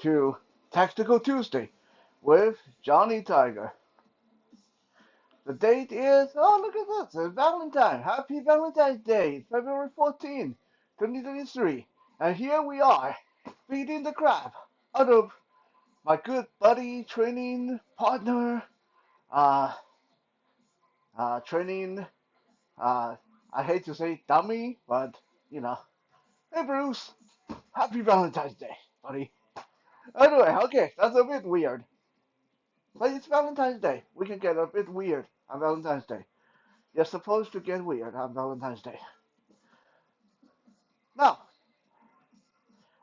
to Tactical Tuesday with Johnny Tiger. The date is, oh, look at this, it's Valentine. Happy Valentine's Day, February 14, 2023. And here we are, beating the crap out of my good buddy, training partner, uh, training, uh, I hate to say dummy, but, you know. Hey, Bruce, happy Valentine's Day, buddy. Anyway, okay, that's a bit weird. But it's Valentine's Day. We can get a bit weird on Valentine's Day. You're supposed to get weird on Valentine's Day. Now,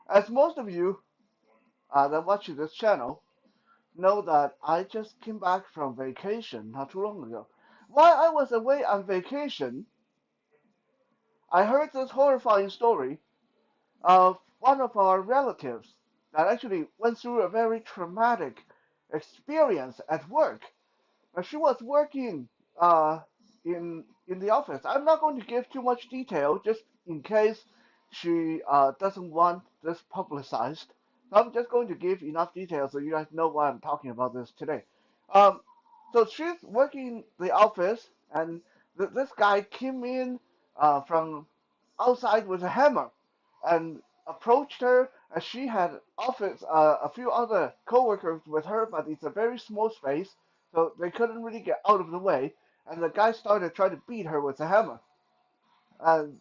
as most of you that watch this channel know that I just came back from vacation not too long ago. While I was away on vacation, I heard this horrifying story of one of our relatives that actually went through a very traumatic experience at work. She was working in the office. I'm not going to give too much detail, just in case she doesn't want this publicized. So I'm just going to give enough detail so you guys know why I'm talking about this today. Um, so she's working in the office, and this guy came in from outside with a hammer and approached her. And she had office a few other coworkers with her, but it's a very small space, so they couldn't really get out of the way. And the guy started trying to beat her with a hammer. And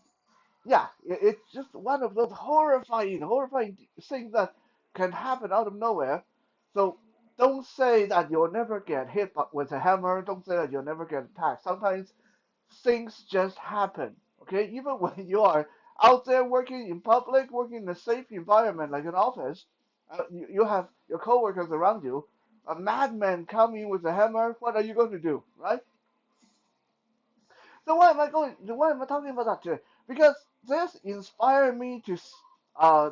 yeah, it's just one of those horrifying things that can happen out of nowhere. So don't say that you'll never get hit with a hammer. Don't say that you'll never get attacked. Sometimes things just happen. Okay, even when you are out there working in public, working in a safe environment like an office, you have your coworkers around you. A madman coming with a hammer. What are you going to do, right? So why am I talking about that today? Because this inspired me to uh,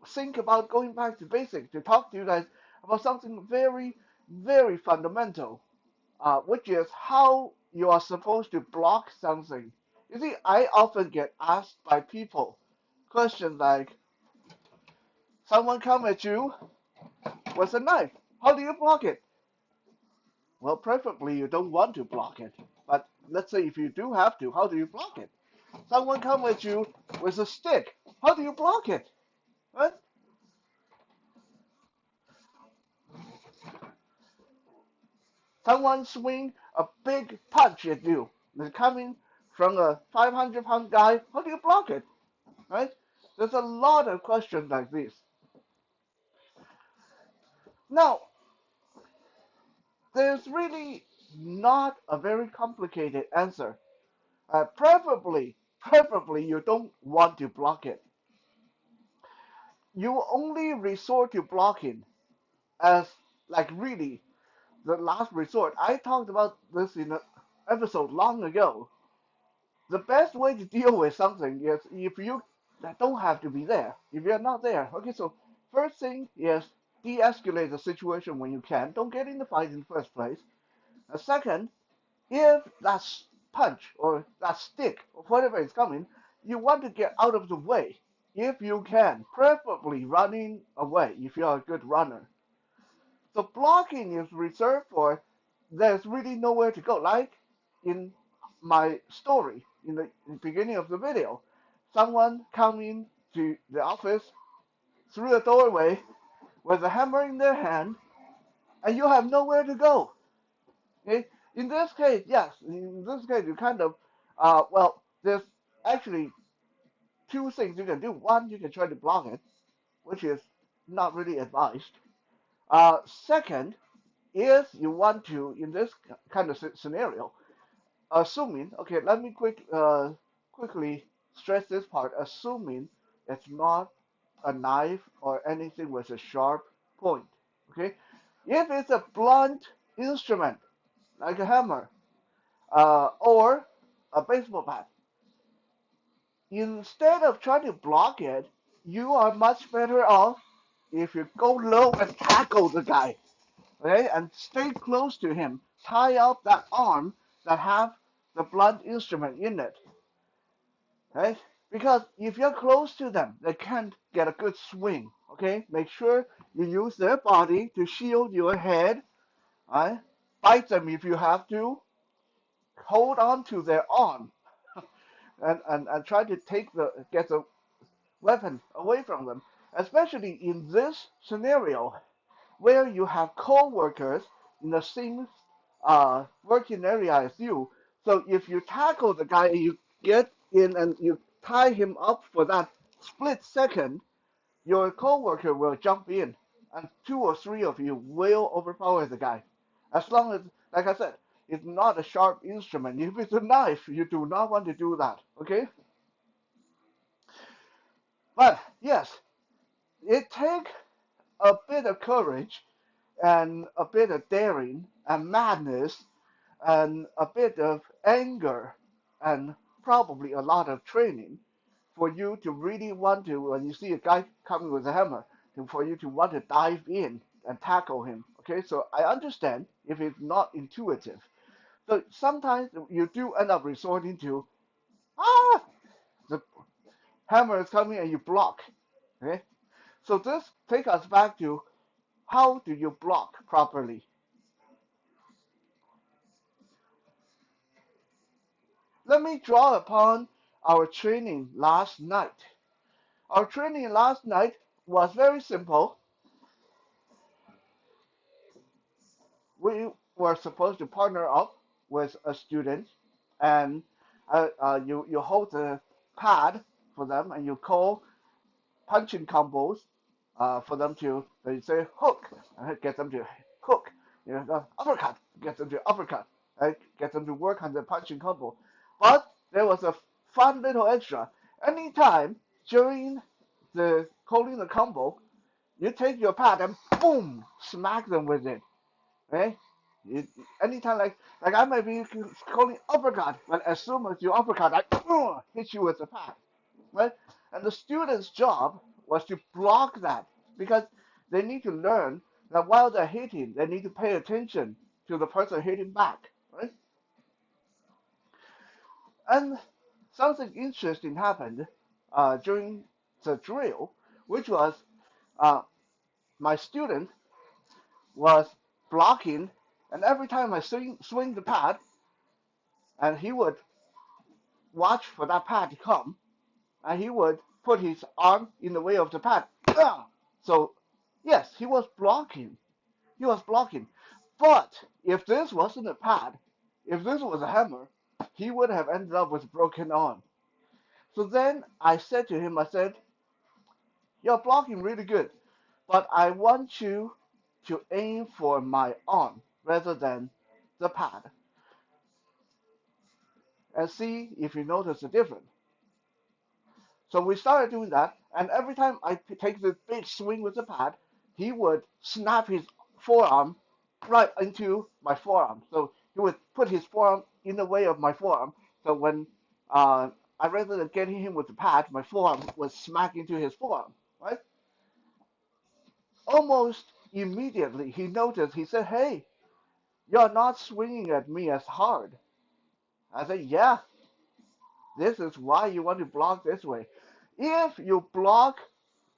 think about going back to basics to talk to you guys about something very fundamental, which is how you are supposed to block something. You see, I often get asked by people questions like, someone come at you with a knife. How do you block it? Well, preferably you don't want to block it. But let's say if you do have to, how do you block it? Someone come at you with a stick. How do you block it? Right? Someone swing a big punch at you. It's coming from a 500-pound guy. How do you block it? Right? There's a lot of questions like this. Now, there's really not a very complicated answer. Preferably, you don't want to block it. You only resort to blocking as like really the last resort. I talked about this in an episode long ago. The best way to deal with something is if you don't have to be there. If you're not there, okay. So first thing is de-escalate the situation when you can. Don't get in the fight in the first place. Second, if that punch or that stick or whatever is coming, you want to get out of the way if you can, preferably running away if you are a good runner. So blocking is reserved for there's really nowhere to go. Like in my story in the beginning of the video, someone coming to the office through the doorway with a hammer in their hand, and you have nowhere to go. Okay? In this case, yes, in this case, you kind of, well, there's actually two things you can do. One, you can try to block it, which is not really advised. Second, if you want to, in this kind of scenario, assuming, okay, let me quickly stress this part, assuming it's not a knife or anything with a sharp point, okay? If it's a blunt instrument, like a hammer, or a baseball bat, instead of trying to block it, you are much better off if you go low and tackle the guy, okay, and stay close to him. Tie up that arm that have the blunt instrument in it, right? Because if you're close to them, they can't get a good swing. Okay, make sure you use their body to shield your head. Right? Bite them if you have to. Hold on to their arm and try to get the weapon away from them. Especially in this scenario where you have co-workers in the same working area as you. So if you tackle the guy and you get in and you tie him up for that split second, your co-worker will jump in, and two or three of you will overpower the guy. As long as, like I said, it's not a sharp instrument. If it's a knife, you do not want to do that. Okay? But yes, it takes a bit of courage and a bit of daring and madness and a bit of anger and probably a lot of training for you to really want to, when you see a guy coming with a hammer, for you to want to dive in and tackle him. Okay, so I understand if it's not intuitive. So sometimes you do end up resorting to, ah, the hammer is coming and you block. Okay, so this takes us back to how do you block properly? Let me draw upon our training last night. Our training last night was very simple. We were supposed to partner up with a student, and you hold the pad for them, and you call punching combos for them to, they say hook, get them to hook, uppercut, get them to uppercut, get them to work on the punching combo. But there was a fun little extra. Anytime during the calling the combo, you take your pad and boom, smack them with it. Right? It, anytime like I might be calling uppercut, but as soon as you uppercut, I hit you with the pad, right? And the student's job was to block that because they need to learn that while they're hitting, they need to pay attention to the person hitting back, right? And something interesting happened during the drill, which was uh, my student was blocking, and every time I swing the pad, and he would watch for that pad to come, and he would put his arm in the way of the pad. So, yes, he was blocking. He was blocking. But if this wasn't a pad, if this was a hammer, he would have ended up with a broken arm. So then I said to him, I said, "You're blocking really good, but I want you to aim for my arm rather than the pad and see if you notice the difference." So we started doing that, and every time I take the big swing with the pad, he would snap his forearm right into my forearm. So he would put his forearm in the way of my forearm. So when I rather than getting him with the pad, my forearm was smack into his forearm, right? Almost immediately, he noticed. He said, "Hey, you're not swinging at me as hard." I said, "Yeah, this is why you want to block this way. If you block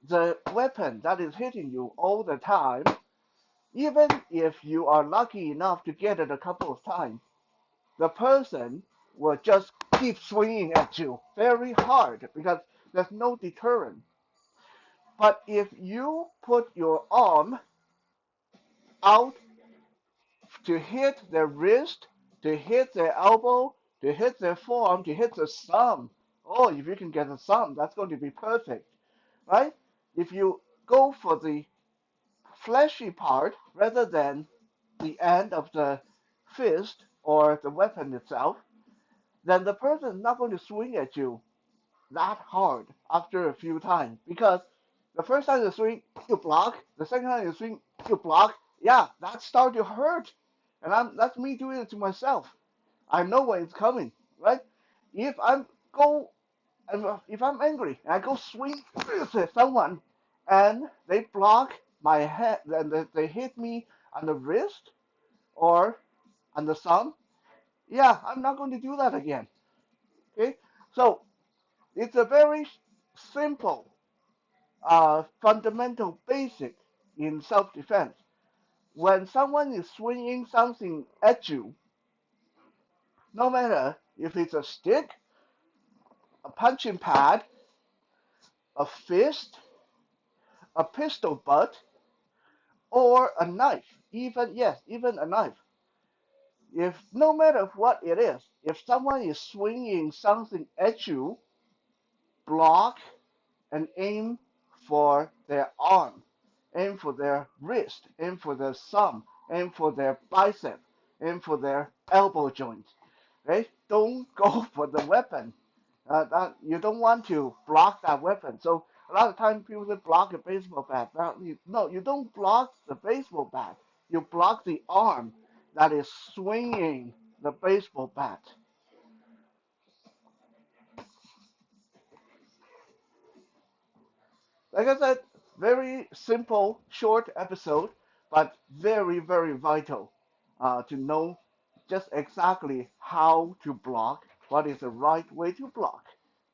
the weapon that is hitting you all the time, even if you are lucky enough to get it a couple of times, the person will just keep swinging at you very hard because there's no deterrent. But if you put your arm out to hit their wrist, to hit their elbow, to hit their forearm, to hit the thumb, oh, if you can get the thumb, that's going to be perfect, right? If you go for the fleshy part rather than the end of the fist or the weapon itself, then the person is not going to swing at you that hard after a few times because the first time you swing, you block. The second time you swing, you block. Yeah, that starts to hurt, and that's me doing it to myself. I know when it's coming, right? If I'm go and if I'm angry and I go swing at someone and they block my head, and they hit me on the wrist or on the thumb, yeah, I'm not going to do that again. Okay, so it's a very simple fundamental basic in self-defense. When someone is swinging something at you, no matter if it's a stick, a punching pad, a fist, a pistol butt, or a knife, even a knife. If no matter what it is, if someone is swinging something at you, block and aim for their arm, aim for their wrist, aim for their thumb, aim for their bicep, aim for their elbow joint. Right? Don't go for the weapon. That you don't want to block that weapon. So a lot of times people say block a baseball bat. No, you don't block the baseball bat. You block the arm that is swinging the baseball bat. Like I said, very simple, short episode, but very, very vital to know just exactly how to block, what is the right way to block.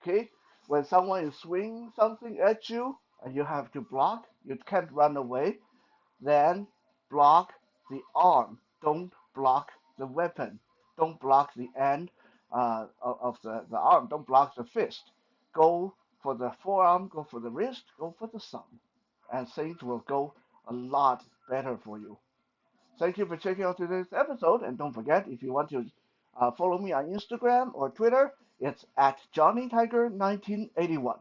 Okay? When someone is swinging something at you and you have to block, you can't run away, then block the arm. Don't block the weapon. Don't block the end of the arm. Don't block the fist. Go for the forearm, go for the wrist, go for the thumb. And things will go a lot better for you. Thank you for checking out today's episode. And don't forget, if you want to follow me on Instagram or Twitter, it's at Johnny Tiger 1981.